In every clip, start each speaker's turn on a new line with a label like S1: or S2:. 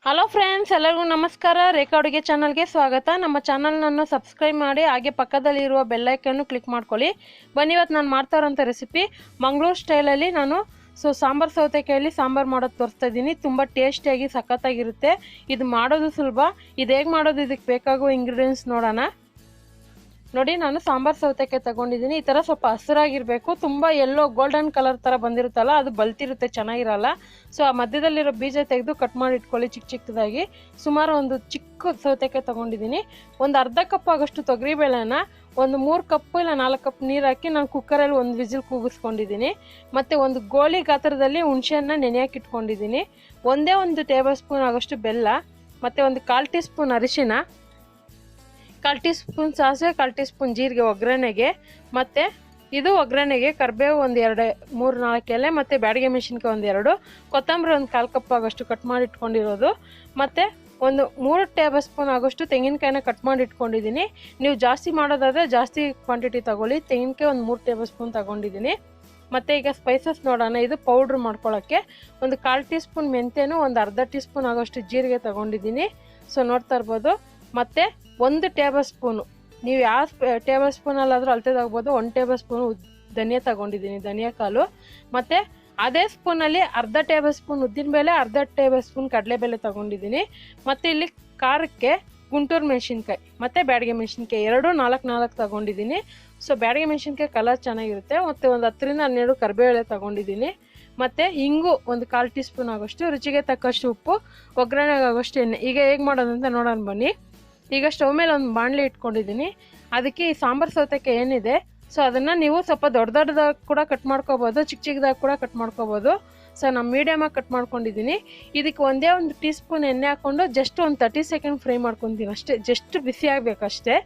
S1: Hello friends, ಎಲ್ಲರಿಗೂ ನಮಸ್ಕಾರ. ರೇಖಾ ಅಡುಗೆ ಚಾನಲ್ಗೆ ಸ್ವಾಗತ. ನಮ್ಮ ಚಾನಲ್ನನ್ನು ಸಬ್ಸ್ಕ್ರೈಬ್ ಮಾಡಿ, ಹಾಗೆ ಪಕ್ಕದಲ್ಲಿರುವ ಬೆಲ್ ಐಕನ್ನು ಕ್ಲಿಕ್ ಮಾಡ್ಕೊಳ್ಳಿ. ಬನ್ನಿ, ಇವತ್ತು ನಾನು ಮಾಡ್ತಾ ಇರೋಂಥ ರೆಸಿಪಿ ಮಂಗಳೂರು ಸ್ಟೈಲಲ್ಲಿ ನಾನು ಸಾಂಬಾರ್ ಸೌತೆಕಾಯಲ್ಲಿ ಸಾಂಬಾರು ಮಾಡೋದು ತೋರಿಸ್ತಾ ಇದ್ದೀನಿ. ತುಂಬ ಟೇಸ್ಟಿಯಾಗಿ ಸಖತ್ತಾಗಿರುತ್ತೆ. ಇದು ಮಾಡೋದು ಸುಲಭ. ಇದು ಹೇಗೆ ಮಾಡೋದು, ಇದಕ್ಕೆ ಬೇಕಾಗುವ ಇಂಗ್ರೀಡಿಯೆಂಟ್ಸ್ ನೋಡೋಣ. ನೋಡಿ, ನಾನು ಸಾಂಬಾರ್ ಸೌತೆಕಾಯಿ ತಗೊಂಡಿದ್ದೀನಿ. ಈ ಥರ ಸ್ವಲ್ಪ ಹಸಿರಾಗಿರಬೇಕು. ತುಂಬ ಎಲ್ಲೋ ಗೋಲ್ಡನ್ ಕಲರ್ ಥರ ಬಂದಿರುತ್ತಲ್ಲ, ಅದು ಬಲ್ತಿರುತ್ತೆ, ಚೆನ್ನಾಗಿರಲ್ಲ. ಸೊ ಆ ಮಧ್ಯದಲ್ಲಿರೋ ಬೀಜ ತೆಗೆದು ಕಟ್ ಮಾಡಿ ಇಟ್ಕೊಳ್ಳಿ ಚಿಕ್ಕ ಚಿಕ್ಕದಾಗಿ. ಸುಮಾರು ಒಂದು ಚಿಕ್ಕ ಸೌತೆಕಾಯಿ ತಗೊಂಡಿದ್ದೀನಿ. ಒಂದು ಅರ್ಧ ಕಪ್ ಆಗೋಷ್ಟು ತೊಗರಿಬೇಳೆನ ಒಂದು 3 ಕಪ್ ಇಲ್ಲ 4 ಕಪ್ ನೀರು ಹಾಕಿ ನಾನು ಕುಕ್ಕರಲ್ಲಿ ಒಂದು ವಿಸಿಲ್ ಕೂಗಿಸ್ಕೊಂಡಿದ್ದೀನಿ. ಮತ್ತು ಒಂದು ಗೋಳಿ ಗಾತ್ರದಲ್ಲಿ ಹುಣಸೆಹಣ್ಣು ನೆನೆಯಾಗಿ ಇಟ್ಕೊಂಡಿದ್ದೀನಿ. ಒಂದು ಟೇಬಲ್ ಸ್ಪೂನ್ ಆಗೋಷ್ಟು ಬೆಲ್ಲ, ಮತ್ತು ಒಂದು 1/4 ಟೀ ಸ್ಪೂನ್ ಅರಿಶಿನ, 1/4 ಟೀ ಸ್ಪೂನ್ ಸಾಸಿವೆ, 1/4 ಟೀ ಸ್ಪೂನ್ ಜೀರಿಗೆ ಒಗ್ಗರಣೆಗೆ. ಮತ್ತು ಇದು ಒಗ್ಗರಣೆಗೆ ಕರಿಬೇವು ಒಂದು 3-4 ಎಲೆ, ಮತ್ತು ಬ್ಯಾಡಗೆ ಮೆಣಸಿನ್ಕಾಯಿ ಒಂದು 2, ಕೊತ್ತಂಬರಿ ಒಂದು 1/4 ಕಪ್ ಆಗೋಷ್ಟು ಕಟ್ ಮಾಡಿ ಇಟ್ಕೊಂಡಿರೋದು, ಮತ್ತು ಒಂದು 3 ಟೇಬಲ್ ಸ್ಪೂನ್ ಆಗೋಷ್ಟು ತೆಂಗಿನಕಾಯಿನ ಕಟ್ ಮಾಡಿ ಇಟ್ಕೊಂಡಿದ್ದೀನಿ. ನೀವು ಜಾಸ್ತಿ ಮಾಡೋದಾದರೆ ಜಾಸ್ತಿ ಕ್ವಾಂಟಿಟಿ ತೊಗೊಳ್ಳಿ. ತೆಂಗಿನಕಾಯಿ ಒಂದು 3 ಟೇಬಲ್ ಸ್ಪೂನ್ ತೊಗೊಂಡಿದ್ದೀನಿ. ಮತ್ತು ಈಗ ಸ್ಪೈಸಸ್ ನೋಡೋಣ. ಇದು ಪೌಡ್ರ್ ಮಾಡ್ಕೊಳ್ಳೋಕ್ಕೆ ಒಂದು 1/4 ಟೀ ಸ್ಪೂನ್ ಮೆಂತ್ಯನೂ, ಒಂದು ಅರ್ಧ ಟೀ ಸ್ಪೂನ್ ಆಗೋಷ್ಟು ಜೀರಿಗೆ ತೊಗೊಂಡಿದ್ದೀನಿ. ಸೊ ನೋಡ್ತಾ ಇರ್ಬೋದು. ಮತ್ತು 1 ಟೇಬಲ್ ಸ್ಪೂನು, ನೀವು ಯಾವ ಟೇಬಲ್ ಸ್ಪೂನಲ್ಲಾದರೂ ಅಳತೆ ತಗೋಬೋದು. 1 ಟೇಬಲ್ ಸ್ಪೂನು ಧನಿಯಾ ತೊಗೊಂಡಿದ್ದೀನಿ, ಧನಿಯಾ ಕಾಳು. ಮತ್ತು ಅದೇ ಸ್ಪೂನಲ್ಲಿ ಅರ್ಧ ಟೇಬಲ್ ಸ್ಪೂನ್ ಉದ್ದಿನಬೇಳೆ, ಅರ್ಧ ಟೇಬಲ್ ಸ್ಪೂನ್ ಕಡಲೆಬೇಳೆ ತೊಗೊಂಡಿದ್ದೀನಿ. ಮತ್ತು ಇಲ್ಲಿ ಖಾರಕ್ಕೆ ಗುಂಟೂರು ಮೆಣಸಿನ್ಕಾಯಿ ಮತ್ತು ಬ್ಯಾಡಗೆ ಮೆಣಸಿನ್ಕಾಯಿ 4 ತೊಗೊಂಡಿದ್ದೀನಿ. ಸೊ ಬ್ಯಾಡಗೆ ಮೆಣಸಿನ್ಕಾಯಿ ಕಲರ್ ಚೆನ್ನಾಗಿರುತ್ತೆ. ಮತ್ತು ಒಂದು 10-12 ಕರಿಬೇಳೆ ತೊಗೊಂಡಿದ್ದೀನಿ. ಮತ್ತು ಹಿಂಗು ಒಂದು 1/4 ಟೀ ಸ್ಪೂನ್ ಆಗೋಷ್ಟು, ರುಚಿಗೆ ತಕ್ಕಷ್ಟು ಉಪ್ಪು, ಒಗ್ಗರಣೆಗೆ ಆಗೋಷ್ಟು ಎಣ್ಣೆ. ಈಗ ಹೇಗೆ ಮಾಡೋದಂತ ನೋಡೋಣ ಬನ್ನಿ. ಈಗ ಸ್ಟವ್ ಮೇಲೆ ಒಂದು ಬಾಣಲೆ ಇಟ್ಕೊಂಡಿದ್ದೀನಿ. ಅದಕ್ಕೆ ಈ ಸಾಂಬಾರು ಸೌತೆಕಾಯಿ ಏನಿದೆ, ಸೊ ಅದನ್ನು ನೀವು ಸ್ವಲ್ಪ ದೊಡ್ಡದಾಗಿ ಕೂಡ ಕಟ್ ಮಾಡ್ಕೋಬೋದು, ಚಿಕ್ಕದಾಗಿ ಕೂಡ ಕಟ್ ಮಾಡ್ಕೋಬೋದು. ಸೊ ನಾನು ಮೀಡಿಯಮಾಗಿ ಕಟ್ ಮಾಡ್ಕೊಂಡಿದ್ದೀನಿ. ಇದಕ್ಕೆ ಒಂದು ಟೀ ಸ್ಪೂನ್ ಎಣ್ಣೆ ಹಾಕ್ಕೊಂಡು ಜಸ್ಟ್ ಒಂದು 30 ಸೆಕೆಂಡ್ ಫ್ರೈ ಮಾಡ್ಕೊತೀನಿ ಅಷ್ಟೇ. ಜಸ್ಟ್ ಬಿಸಿ ಆಗಬೇಕಷ್ಟೇ.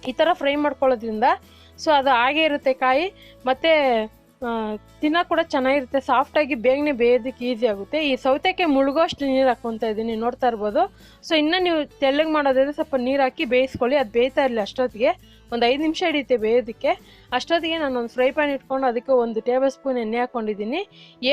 S1: ಈ ಥರ ಫ್ರೈ ಮಾಡ್ಕೊಳ್ಳೋದ್ರಿಂದ ಸೊ ಅದು ಹಾಗೇ ಇರುತ್ತೆ ಕಾಯಿ, ಮತ್ತು ತಿನ್ನೋ ಕೂಡ ಚೆನ್ನಾಗಿರುತ್ತೆ. ಸಾಫ್ಟಾಗಿ ಬೇಗನೆ ಬೇಯೋದಕ್ಕೆ ಈಸಿ ಆಗುತ್ತೆ. ಈ ಸೌತೆಕಾಯಿ ಮುಳುಗೋಷ್ಟು ನೀರು ಹಾಕ್ಕೊತಾ ಇದ್ದೀನಿ, ನೋಡ್ತಾ ಇರ್ಬೋದು. ಸೊ ಇನ್ನೂ ನೀವು ತೆಳ್ಳಗೆ ಮಾಡೋದಾದರೆ ಸ್ವಲ್ಪ ನೀರು ಹಾಕಿ ಬೇಯಿಸ್ಕೊಳ್ಳಿ. ಅದು ಬೇಯ್ತಾ ಇರಲಿ. ಅಷ್ಟೊತ್ತಿಗೆ ಒಂದು 5 ನಿಮಿಷ ಹಿಡಿಯುತ್ತೆ ಬೇಯೋದಕ್ಕೆ. ಅಷ್ಟೊತ್ತಿಗೆ ನಾನು ಒಂದು ಫ್ರೈ ಪ್ಯಾನ್ ಇಟ್ಕೊಂಡು ಅದಕ್ಕೆ 1 ಟೇಬಲ್ ಸ್ಪೂನ್ ಎಣ್ಣೆ ಹಾಕ್ಕೊಂಡಿದ್ದೀನಿ.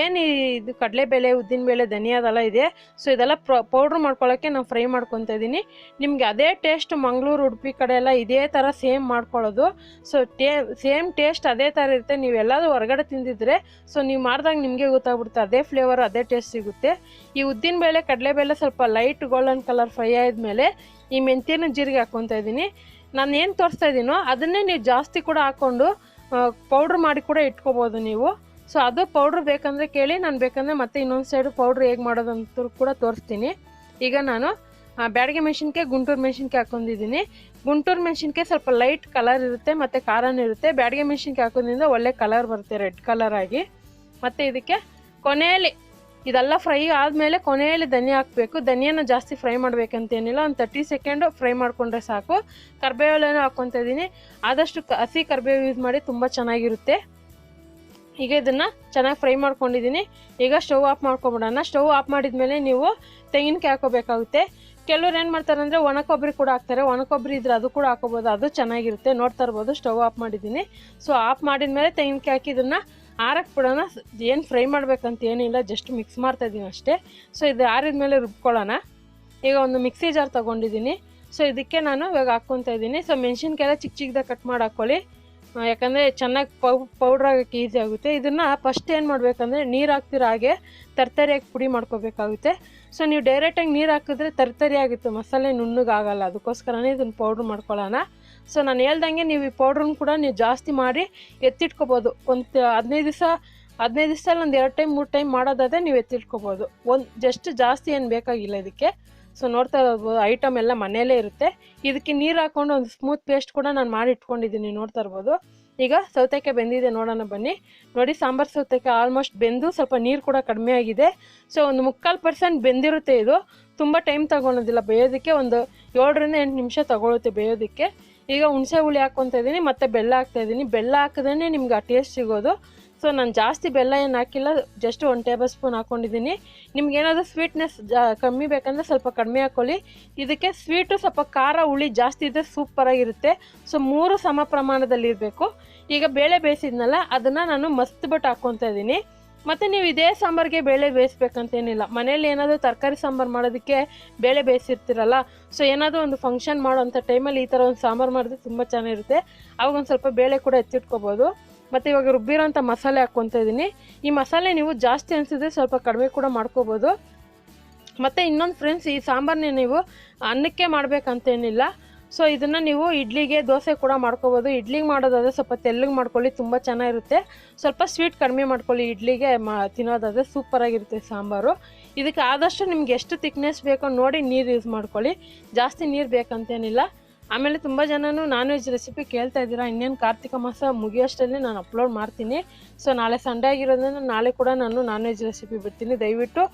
S1: ಏನು ಇದು ಕಡಲೆಬೇಳೆ, ಉದ್ದಿನಬೇಳೆ, ಧನಿಯಾದೆಲ್ಲ ಇದೆ, ಸೊ ಇದೆಲ್ಲ ಪೌಡ್ರ್ ಮಾಡ್ಕೊಳ್ಳೋಕ್ಕೆ ನಾನು ಫ್ರೈ ಮಾಡ್ಕೊತಾ ಇದ್ದೀನಿ. ನಿಮಗೆ ಅದೇ ಟೇಸ್ಟ್ ಮಂಗಳೂರು, ಉಡುಪಿ ಕಡೆ ಎಲ್ಲ ಇದೇ ಥರ ಸೇಮ್ ಮಾಡ್ಕೊಳ್ಳೋದು. ಸೊ ಸೇಮ್ ಟೇಸ್ಟ್ ಅದೇ ಥರ ಇರುತ್ತೆ. ನೀವೆಲ್ಲರೂ ಹೊರಗಡೆ ತಿಂದಿದ್ರೆ ಸೊ ನೀವು ಮಾಡಿದಾಗ ನಿಮಗೆ ಗೊತ್ತಾಗ್ಬಿಡುತ್ತೆ, ಅದೇ ಫ್ಲೇವರ್, ಅದೇ ಟೇಸ್ಟ್ ಸಿಗುತ್ತೆ. ಈ ಉದ್ದಿನಬೇಳೆ, ಕಡಲೆಬೇಳೆ ಸ್ವಲ್ಪ ಲೈಟ್ ಗೋಲ್ಡನ್ ಕಲರ್ ಫ್ರೈ ಆದಮೇಲೆ ಈ ಮೆಂತ್ಯನ ಜೀರಿಗೆ ಹಾಕ್ಕೊತಾ ಇದ್ದೀನಿ. ನಾನು ಏನು ತೋರಿಸ್ತಾ ಇದ್ದೀನೋ ಅದನ್ನೇ ನೀವು ಜಾಸ್ತಿ ಕೂಡ ಹಾಕ್ಕೊಂಡು ಪೌಡ್ರ್ ಮಾಡಿ ಕೂಡ ಇಟ್ಕೋಬೋದು ನೀವು. ಸೊ ಅದು ಪೌಡ್ರ್ ಬೇಕಂದರೆ ಕೇಳಿ, ನಾನು ಬೇಕಂದರೆ ಮತ್ತೆ ಇನ್ನೊಂದು ಸೈಡು ಪೌಡ್ರ್ ಹೇಗೆ ಮಾಡೋದಂತ ಕೂಡ ತೋರಿಸ್ತೀನಿ. ಈಗ ನಾನು ಬ್ಯಾಡಗೆ ಮೆಣಸಿನ್ಕಾಯಿ, ಗುಂಟೂರು ಮೆಣಸಿನ್ಕಾಯಿ ಹಾಕೊಂಡಿದ್ದೀನಿ. ಗುಂಟೂರು ಮೆಣಸಿನ್ಕಾಯಿ ಸ್ವಲ್ಪ ಲೈಟ್ ಕಲರ್ ಇರುತ್ತೆ ಮತ್ತು ಖಾರನೂ ಇರುತ್ತೆ. ಬ್ಯಾಡಗೆ ಮೆಣಸಿನ್ಕಾಯಿ ಹಾಕೋದ್ರಿಂದ ಒಳ್ಳೆ ಕಲರ್ ಬರುತ್ತೆ, ರೆಡ್ ಕಲರ್ ಆಗಿ. ಮತ್ತು ಇದಕ್ಕೆ ಕೊನೆಯಲ್ಲಿ ಇದೆಲ್ಲ ಫ್ರೈ ಆದಮೇಲೆ ಕೊನೆಯಲ್ಲಿ ಧನಿಯಾ ಹಾಕಬೇಕು. ಧನಿಯಾನ ಜಾಸ್ತಿ ಫ್ರೈ ಮಾಡಬೇಕಂತೇನಿಲ್ಲ, ಒಂದು 30 ಸೆಕೆಂಡು ಫ್ರೈ ಮಾಡಿಕೊಂಡ್ರೆ ಸಾಕು. ಕರಿಬೇಳೆನೂ ಹಾಕ್ಕೊತಾ ಇದ್ದೀನಿ. ಆದಷ್ಟು ಹಸಿ ಕರಿಬೇವು ಯೂಸ್ ಮಾಡಿ, ತುಂಬ ಚೆನ್ನಾಗಿರುತ್ತೆ. ಈಗ ಇದನ್ನು ಚೆನ್ನಾಗಿ ಫ್ರೈ ಮಾಡ್ಕೊಂಡಿದ್ದೀನಿ. ಈಗ ಸ್ಟವ್ ಆಫ್ ಮಾಡ್ಕೊಬಿಡೋಣ. ಸ್ಟವ್ ಆಫ್ ಮಾಡಿದ್ಮೇಲೆ ನೀವು ತೆಂಗಿನಕಾಯಿ ಹಾಕೋಬೇಕಾಗುತ್ತೆ. ಕೆಲವ್ರು ಏನು ಮಾಡ್ತಾರೆ ಅಂದರೆ ಒಣ ಕೊಬ್ಬರಿ ಕೂಡ ಹಾಕ್ತಾರೆ. ಒಣ ಕೊಬ್ಬರಿ ಇದ್ರೆ ಅದು ಕೂಡ ಹಾಕೋಬೋದು, ಅದು ಚೆನ್ನಾಗಿರುತ್ತೆ. ನೋಡ್ತಾ ಇರ್ಬೋದು, ಸ್ಟವ್ ಆಫ್ ಮಾಡಿದ್ದೀನಿ. ಸೊ ಆಫ್ ಮಾಡಿದ್ಮೇಲೆ ತೆಂಗಿನಕಾಯಿ ಹಾಕಿ ಇದನ್ನು ಆರಕ್ಕೆ ಬಿಡೋಣ. ಏನು ಫ್ರೈ ಮಾಡಬೇಕಂತ ಏನಿಲ್ಲ, ಜಸ್ಟ್ ಮಿಕ್ಸ್ ಮಾಡ್ತಾಯಿದ್ದೀನಿ ಅಷ್ಟೇ. ಸೊ ಇದು ಆರಿದ್ಮೇಲೆ ರುಬ್ಕೊಳ್ಳೋಣ. ಈಗ ಒಂದು ಮಿಕ್ಸಿ ಜಾರ್ ತೊಗೊಂಡಿದ್ದೀನಿ. ಸೊ ಇದಕ್ಕೆ ನಾನು ಇವಾಗ ಹಾಕ್ಕೊತಾ ಇದ್ದೀನಿ. ಸೊ ಮೆಣಸಿನ್ಕಾಯೆಲ್ಲ ಚಿಕ್ಕದಾಗಿ ಕಟ್ ಮಾಡಿ ಹಾಕ್ಕೊಳ್ಳಿ, ಯಾಕಂದರೆ ಚೆನ್ನಾಗಿ ಪೌಡ್ರ್ ಆಗೋಕ್ಕೆ ಈಸಿ ಆಗುತ್ತೆ. ಇದನ್ನು ಫಸ್ಟ್ ಏನು ಮಾಡಬೇಕಂದ್ರೆ ನೀರು ಹಾಕ್ತಿರೋ ಹಾಗೆ ತರ್ತರಿಯಾಗಿ ಪುಡಿ ಮಾಡ್ಕೋಬೇಕಾಗುತ್ತೆ. ಸೊ ನೀವು ಡೈರೆಕ್ಟಾಗಿ ನೀರು ಹಾಕಿದ್ರೆ ತರ್ತರಿ ಆಗುತ್ತೆ, ಮಸಾಲೆ ನುಣ್ಣಗಾಗಲ್ಲ. ಅದಕ್ಕೋಸ್ಕರನೇ ಇದನ್ನು ಪೌಡ್ರ್ ಮಾಡ್ಕೊಳ್ಳೋಣ. ಸೊ ನಾನು ಹೇಳ್ದಂಗೆ ನೀವು ಈ ಪೌಡ್ರನ್ನ ಕೂಡ ನೀವು ಜಾಸ್ತಿ ಮಾಡಿ ಎತ್ತಿಟ್ಕೋಬೋದು. ಒಂದು 15 ದಿವಸದಲ್ಲಿ ಒಂದು 2 ಟೈಮ್ 3 ಟೈಮ್ ಮಾಡೋದಾದರೆ ನೀವು ಎತ್ತಿಟ್ಕೋಬೋದು. ಜಸ್ಟ್ ಜಾಸ್ತಿ ಏನು ಬೇಕಾಗಿಲ್ಲ ಇದಕ್ಕೆ. ಸೊ ನೋಡ್ತಾ ಇರ್ಬೋದು, ಐಟಮ್ ಎಲ್ಲ ಮನೆಯಲ್ಲೇ ಇರುತ್ತೆ. ಇದಕ್ಕೆ ನೀರು ಹಾಕ್ಕೊಂಡು ಒಂದು ಸ್ಮೂತ್ ಪೇಸ್ಟ್ ಕೂಡ ನಾನು ಮಾಡಿ ಇಟ್ಕೊಂಡಿದ್ದೀನಿ, ನೋಡ್ತಾ ಇರ್ಬೋದು. ಈಗ ಸೌತೆಕಾಯಿ ಬೆಂದಿದೆ, ನೋಡೋಣ ಬನ್ನಿ. ನೋಡಿ, ಸಾಂಬಾರು ಸೌತೆಕಾಯಿ ಆಲ್ಮೋಸ್ಟ್ ಬೆಂದು ಸ್ವಲ್ಪ ನೀರು ಕೂಡ ಕಡಿಮೆ ಆಗಿದೆ. ಸೊ ಒಂದು 3/4% ಬೆಂದಿರುತ್ತೆ. ಇದು ತುಂಬ ಟೈಮ್ ತೊಗೊಳೋದಿಲ್ಲ ಬೇಯೋದಕ್ಕೆ, ಒಂದು 7-8 ನಿಮಿಷ ತೊಗೊಳುತ್ತೆ ಬೇಯೋದಕ್ಕೆ. ಈಗ ಹುಣಸೆ ಹುಳಿ ಹಾಕ್ಕೊತಾ ಇದ್ದೀನಿ, ಮತ್ತು ಬೆಲ್ಲ ಹಾಕ್ತಾಯಿದ್ದೀನಿ. ಬೆಲ್ಲ ಹಾಕಿದ್ರೆ ನಿಮ್ಗೆ ಆ ಟೇಸ್ಟ್ ಸಿಗೋದು. ಸೊ ನಾನು ಜಾಸ್ತಿ ಬೆಲ್ಲ ಏನು ಹಾಕಿಲ್ಲ, ಜಸ್ಟ್ 1 ಟೇಬಲ್ ಸ್ಪೂನ್ ಹಾಕ್ಕೊಂಡಿದ್ದೀನಿ. ನಿಮ್ಗೇನಾದರೂ ಸ್ವೀಟ್ನೆಸ್ ಕಮ್ಮಿ ಬೇಕಂದರೆ ಸ್ವಲ್ಪ ಕಡಿಮೆ ಹಾಕ್ಕೊಳ್ಳಿ. ಇದಕ್ಕೆ ಸ್ವೀಟು ಸ್ವಲ್ಪ ಖಾರ ಹುಳಿ ಜಾಸ್ತಿ ಇದ್ದರೆ ಸೂಪರಾಗಿರುತ್ತೆ. ಸೊ 3 ಸಮ ಪ್ರಮಾಣದಲ್ಲಿ ಇರಬೇಕು. ಈಗ ಬೇಳೆ ಬೇಯಿಸಿದ್ನಲ್ಲ, ಅದನ್ನು ನಾನು ಮಸ್ತ್ ಬಿಟ್ಟು ಹಾಕ್ಕೊತಾ ಇದ್ದೀನಿ. ಮತ್ತು ನೀವು ಇದೇ ಸಾಂಬಾರಿಗೆ ಬೇಳೆ ಬೇಯಿಸ್ಬೇಕಂತೇನಿಲ್ಲ. ಮನೇಲಿ ಏನಾದರೂ ತರಕಾರಿ ಸಾಂಬಾರು ಮಾಡೋದಕ್ಕೆ ಬೇಳೆ ಬೇಯಿಸಿರ್ತೀರಲ್ಲ, ಸೊ ಏನಾದರೂ ಒಂದು ಫಂಕ್ಷನ್ ಮಾಡೋವಂಥ ಟೈಮಲ್ಲಿ ಈ ಥರ ಒಂದು ಸಾಂಬಾರು ಮಾಡಿದ್ರೆ ತುಂಬ ಚೆನ್ನಾಗಿರುತ್ತೆ. ಅವಾಗ ಒಂದು ಸ್ವಲ್ಪ ಬೇಳೆ ಕೂಡ ಎತ್ತಿಟ್ಕೋಬೋದು. ಮತ್ತು ಇವಾಗ ರುಬ್ಬಿರೋಂಥ ಮಸಾಲೆ ಹಾಕ್ಕೊತಾ ಇದ್ದೀನಿ. ಈ ಮಸಾಲೆ ನೀವು ಜಾಸ್ತಿ ಅನಿಸಿದ್ರೆ ಸ್ವಲ್ಪ ಕಡಿಮೆ ಕೂಡ ಮಾಡ್ಕೋಬೋದು. ಮತ್ತು ಇನ್ನೊಂದು ಫ್ರೆಂಡ್ಸ್, ಈ ಸಾಂಬಾರನ್ನ ನೀವು ಅನ್ನಕ್ಕೆ ಮಾಡಬೇಕಂತೇನಿಲ್ಲ. ಸೊ ಇದನ್ನು ನೀವು ಇಡ್ಲಿಗೆ, ದೋಸೆ ಕೂಡ ಮಾಡ್ಕೋಬೋದು. ಇಡ್ಲಿಗೆ ಮಾಡೋದಾದರೆ ಸ್ವಲ್ಪ ತೆಳ್ಳಗೆ ಮಾಡ್ಕೊಳ್ಳಿ, ತುಂಬ ಚೆನ್ನಾಗಿರುತ್ತೆ. ಸ್ವಲ್ಪ ಸ್ವೀಟ್ ಕಡಿಮೆ ಮಾಡ್ಕೊಳ್ಳಿ. ಇಡ್ಲಿಗೆ ತಿನ್ನೋದಾದರೆ ಸೂಪರಾಗಿರುತ್ತೆ ಸಾಂಬಾರು. ಇದಕ್ಕೆ ಆದಷ್ಟು ನಿಮ್ಗೆ ಎಷ್ಟು ತಿಕ್ನೆಸ್ ಬೇಕೋ ನೋಡಿ ನೀರು ಯೂಸ್ ಮಾಡ್ಕೊಳ್ಳಿ. ಜಾಸ್ತಿ ನೀರು ಬೇಕಂತೇನಿಲ್ಲ. ಆಮೇಲೆ ತುಂಬ ಜನನು ನಾನ್ ವೆಜ್ ರೆಸಿಪಿ ಕೇಳ್ತಾ ಇದ್ದೀರಾ. ಇನ್ನೇನು ಕಾರ್ತಿಕ ಮಾಸ ಮುಗಿಯೋಷ್ಟರಲ್ಲಿ ನಾನು ಅಪ್ಲೋಡ್ ಮಾಡ್ತೀನಿ. ಸೊ ನಾಳೆ ಸಂಡೇ ಆಗಿರೋದ್ರಿಂದ ನಾಳೆ ಕೂಡ ನಾನು ನಾನ್ ವೆಜ್ ರೆಸಿಪಿ ಬಿಡ್ತೀನಿ. ದಯವಿಟ್ಟು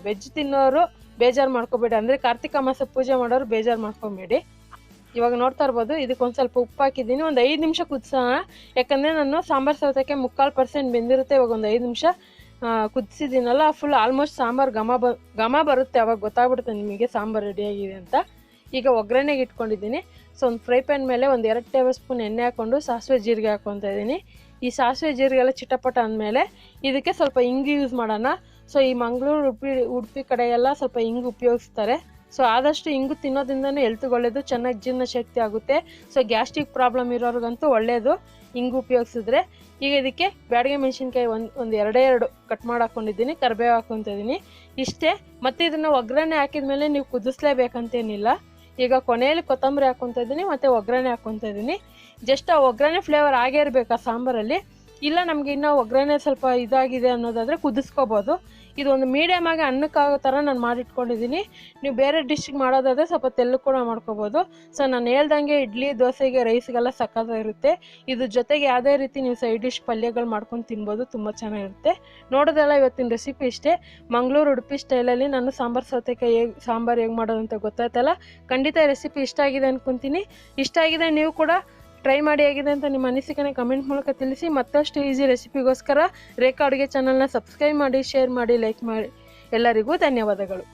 S1: ವೆಜ್ ತಿನ್ನೋರು ಬೇಜಾರು ಮಾಡ್ಕೋಬೇಡಿ, ಅಂದರೆ ಕಾರ್ತಿಕ ಮಾಸ ಪೂಜೆ ಮಾಡೋರು ಬೇಜಾರು ಮಾಡ್ಕೊಬೇಡಿ. ಇವಾಗ ನೋಡ್ತಾ ಇರ್ಬೋದು, ಇದಕ್ಕೊಂದು ಸ್ವಲ್ಪ ಉಪ್ಪು ಹಾಕಿದ್ದೀನಿ. ಒಂದು 5 ನಿಮಿಷ ಕುದಿಸೋಣ. ಯಾಕಂದರೆ ನಾನು ಸಾಂಬಾರು ಸೌತೆಕಾಯಿ 3/4% ಬೆಂದಿರುತ್ತೆ. ಇವಾಗ ಒಂದು 5 ನಿಮಿಷ ಕುದಿಸಿದ್ದೀನಲ್ಲ, ಫುಲ್ ಆಲ್ಮೋಸ್ಟ್ ಸಾಂಬಾರು ಘಮ ಬರುತ್ತೆ. ಅವಾಗ ಗೊತ್ತಾಗ್ಬಿಡುತ್ತೆ ನಿಮಗೆ ಸಾಂಬಾರು ರೆಡಿಯಾಗಿದೆ ಅಂತ. ಈಗ ಒಗ್ಗರಣೆಗೆ ಇಟ್ಕೊಂಡಿದ್ದೀನಿ. ಸೊ ಒಂದು ಫ್ರೈ ಪ್ಯಾನ್ ಮೇಲೆ ಒಂದು 2 ಟೇಬಲ್ ಸ್ಪೂನ್ ಎಣ್ಣೆ ಹಾಕ್ಕೊಂಡು ಸಾಸಿವೆ ಜೀರಿಗೆ ಹಾಕ್ಕೊತಾ ಇದ್ದೀನಿ. ಈ ಸಾಸಿವೆ ಜೀರಿಗೆ ಎಲ್ಲ ಚಿಟಪಟ ಅಂದಮೇಲೆ ಇದಕ್ಕೆ ಸ್ವಲ್ಪ ಇಂಗು ಯೂಸ್ ಮಾಡೋಣ. ಸೊ ಈ ಮಂಗಳೂರು, ಉಡುಪಿ ಕಡೆಯೆಲ್ಲ ಸ್ವಲ್ಪ ಇಂಗು ಉಪಯೋಗಿಸ್ತಾರೆ. ಸೊ ಆದಷ್ಟು ಇಂಗು ತಿನ್ನೋದ್ರಿಂದನೂ ಹೆಲ್ತ್ಗೆ ಒಳ್ಳೆಯದು, ಚೆನ್ನಾಗಿ ಜೀರ್ಣಶಕ್ತಿ ಆಗುತ್ತೆ. ಸೊ ಗ್ಯಾಸ್ಟ್ರಿಕ್ ಪ್ರಾಬ್ಲಮ್ ಇರೋರಿಗಂತೂ ಒಳ್ಳೆಯದು ಇಂಗು ಉಪಯೋಗಿಸಿದ್ರೆ. ಈಗ ಇದಕ್ಕೆ ಬ್ಯಾಡಗೆ ಮೆಣಸಿನ್ಕಾಯಿ ಒಂದು 2 ಕಟ್ ಮಾಡಿ ಹಾಕ್ಕೊಂಡಿದ್ದೀನಿ. ಕರಿಬೇವು ಹಾಕ್ಕೊತಾ ಇದ್ದೀನಿ ಇಷ್ಟೇ. ಮತ್ತು ಇದನ್ನು ಒಗ್ಗರಣೆ ಹಾಕಿದ್ಮೇಲೆ ನೀವು ಕುದಿಸ್ಲೇಬೇಕಂತೇನಿಲ್ಲ. ಈಗ ಕೊನೆಯಲ್ಲಿ ಕೊತ್ತಂಬರಿ ಹಾಕ್ಕೊತಾ ಇದ್ದೀನಿ ಮತ್ತು ಒಗ್ಗರಣೆ ಹಾಕ್ಕೊತಾ ಇದ್ದೀನಿ. ಜಸ್ಟ್ ಆ ಒಗ್ಗರಣೆ ಫ್ಲೇವರ್ ಆಗೇ ಇರಬೇಕು ಆ ಸಾಂಬಾರಲ್ಲಿ. ಇಲ್ಲ ನಮಗೆ ಇನ್ನೂ ಒಗ್ಗರಣೆ ಸ್ವಲ್ಪ ಇದಾಗಿದೆ ಅನ್ನೋದಾದರೆ ಕುದಿಸ್ಕೋಬೋದು. ಇದು ಒಂದು ಮೀಡಿಯಮ್ ಆಗಿ ಅನ್ನಕ್ಕಾಗೋ ಥರ ನಾನು ಮಾಡಿಟ್ಕೊಂಡಿದ್ದೀನಿ. ನೀವು ಬೇರೆ ಡಿಶ್ಗೆ ಮಾಡೋದಾದರೆ ಸ್ವಲ್ಪ ತೆಳ್ಳಗೆ ಕೂಡ ಮಾಡ್ಕೋಬೋದು. ಸೊ ನಾನು ಹೇಳ್ದಂಗೆ ಇಡ್ಲಿ, ದೋಸೆಗೆ, ರೈಸ್ಗೆಲ್ಲ ಸಕ್ಕತ್ತಾಗಿರುತ್ತೆ. ಇದ್ರ ಜೊತೆಗೆ ಯಾವುದೇ ರೀತಿ ನೀವು ಸೈಡ್ ಡಿಶ್ ಪಲ್ಯಗಳು ಮಾಡ್ಕೊಂಡು ತಿನ್ಬೋದು, ತುಂಬ ಚೆನ್ನಾಗಿರುತ್ತೆ. ನೋಡೋದಲ್ಲ ಇವತ್ತಿನ ರೆಸಿಪಿ ಇಷ್ಟೇ. ಮಂಗಳೂರು, ಉಡುಪಿ ಸ್ಟೈಲಲ್ಲಿ ನಾನು ಸಾಂಬಾರು ಸೌತೆಕಾಯಿ ಸಾಂಬಾರು ಹೇಗೆ ಮಾಡೋದು ಅಂತ ಗೊತ್ತಾಯ್ತಲ್ಲ. ಖಂಡಿತ ಈ ರೆಸಿಪಿ ಇಷ್ಟ ಆಗಿದೆ ಅಂದ್ಕೊತೀನಿ. ಇಷ್ಟ ಆಗಿದೆ ನೀವು ಕೂಡ ಟ್ರೈ ಮಾಡಿ ಹೇಗಿದೆ ಅಂತ ನಿಮ್ಮ ಅನಿಸಿಕೆನ ಕಮೆಂಟ್ ಮೂಲಕ ತಿಳಿಸಿ. ಮತ್ತಷ್ಟು ಈಸಿ ರೆಸಿಪಿಗೋಸ್ಕರ ರೇಖಾ ಅಡುಗೆ ಚಾನಲ್ನ ಸಬ್ಸ್ಕ್ರೈಬ್ ಮಾಡಿ, ಶೇರ್ ಮಾಡಿ, ಲೈಕ್ ಮಾಡಿ. ಎಲ್ಲರಿಗೂ ಧನ್ಯವಾದಗಳು.